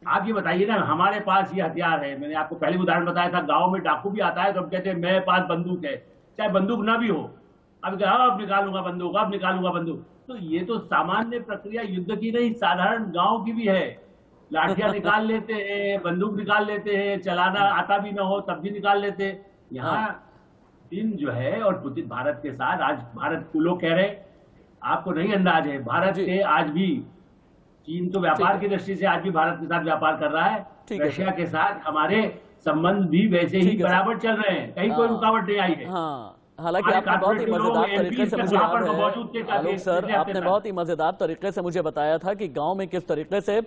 आप ये बताइए ना, हमारे पास ये हथियार है, मैंने आपको पहले उदाहरण बताया था, गांव में डाकू भी आता है तो हम कहते हैं मेरे पास बंदूक है, चाहे बंदूक ना भी हो, अब निकालूंगा बंदूक, अब निकालूंगा बंदूक। तो ये तो सामान्य प्रक्रिया युद्ध की नहीं, साधारण गांव की भी है। लाठियां निकाल लेते हैं, बंदूक निकाल लेते हैं, चलाना आता भी ना हो तब भी निकाल लेते हैं। यहाँ दिन जो है, और पुतिन भारत के साथ, आज भारत को लोग कह रहे, आपको नहीं अंदाज है, भारत के आज भी, चीन तो व्यापार की दृष्टि से आज भी भारत के साथ व्यापार कर रहा है, रशिया के साथ हमारे संबंध भी वैसे ही बराबर चल रहे हैं, कहीं कोई रुकावट नहीं आई है। हालांकि आपने बहुत ही मजेदार तरीके से मुझे याद है आलोक सर, आपने बहुत ही मजेदार तरीके से मुझे बताया था कि गांव में किस तरीके से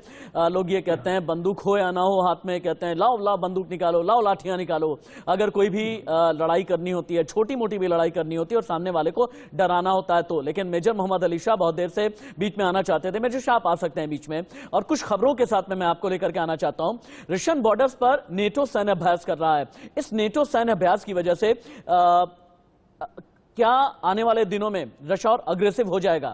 लोग ये कहते हैं, बंदूक हो या ना हो हाथ में, कहते हैं लाओ लाओ बंदूक निकालो, लाओ लाठियां निकालो, अगर कोई भी लड़ाई करनी होती है, छोटी मोटी भी लड़ाई करनी होती है और सामने वाले को डराना होता है तो। लेकिन मेजर मोहम्मद अली शाह बहुत देर से बीच में आना चाहते थे। मेजर शाह आप आ सकते हैं बीच में, और कुछ खबरों के साथ में मैं आपको लेकर के आना चाहता हूं। रशियन बॉर्डर्स पर नेटो सैन्य अभ्यास कर रहा है। इस नेटो सैन्य अभ्यास की वजह से क्या आने वाले दिनों में रशिया और अग्रेसिव हो जाएगा?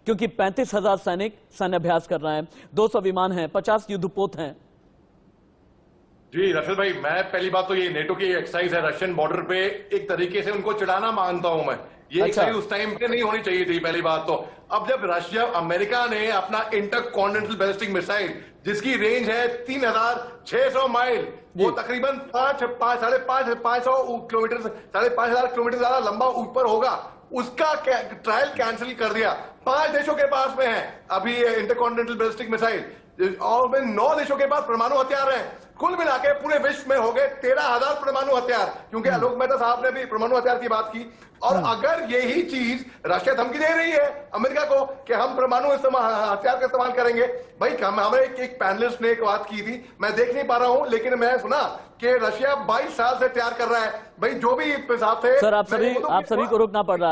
क्योंकि 35,000 सैनिक सैन्य अभ्यास कर रहे हैं, 200 विमान हैं, 50 युद्धपोत हैं। जी रफील भाई, मैं पहली बात तो ये नेटो की एक्सरसाइज है रशियन बॉर्डर पे, एक तरीके से उनको चिढ़ाना मानता हूं मैं। ये एक्सरसाइज उस टाइम पे नहीं होनी चाहिए थी, पहली बात तो। अब जब रशिया, अमेरिका ने अपना इंटरकॉन्टिनेंटल बैलिस्टिक मिसाइल, जिसकी रेंज है 3,600 माइल, वो तकरीबन 5,500 किलोमीटर, 5,500 किलोमीटर ज्यादा लंबा ऊपर होगा, उसका ट्रायल कैंसिल कर दिया। 5 देशों के पास में है अभी इंटरकॉन्टिनेंटल बैलिस्टिक मिसाइल, और 9 देशों के पास परमाणु हथियार हैं। कुल मिला के पूरे विश्व में हो गए 13,000 परमाणु हथियार, क्योंकि आलोक मेहता साहब ने भी परमाणु हथियार की बात की। और अगर यही चीज रशिया धमकी दे रही है अमेरिका को कि हम परमाणु हथियार का इस्तेमाल करेंगे, भाई हमारे एक पैनलिस्ट ने एक बात की थी, मैं देख नहीं पा रहा हूं, लेकिन मैं सुना कि रशिया 22 साल से तैयार कर रहा है। भाई जो भी हिसाब थे, सर आप सभी को रुकना पड़ रहा है।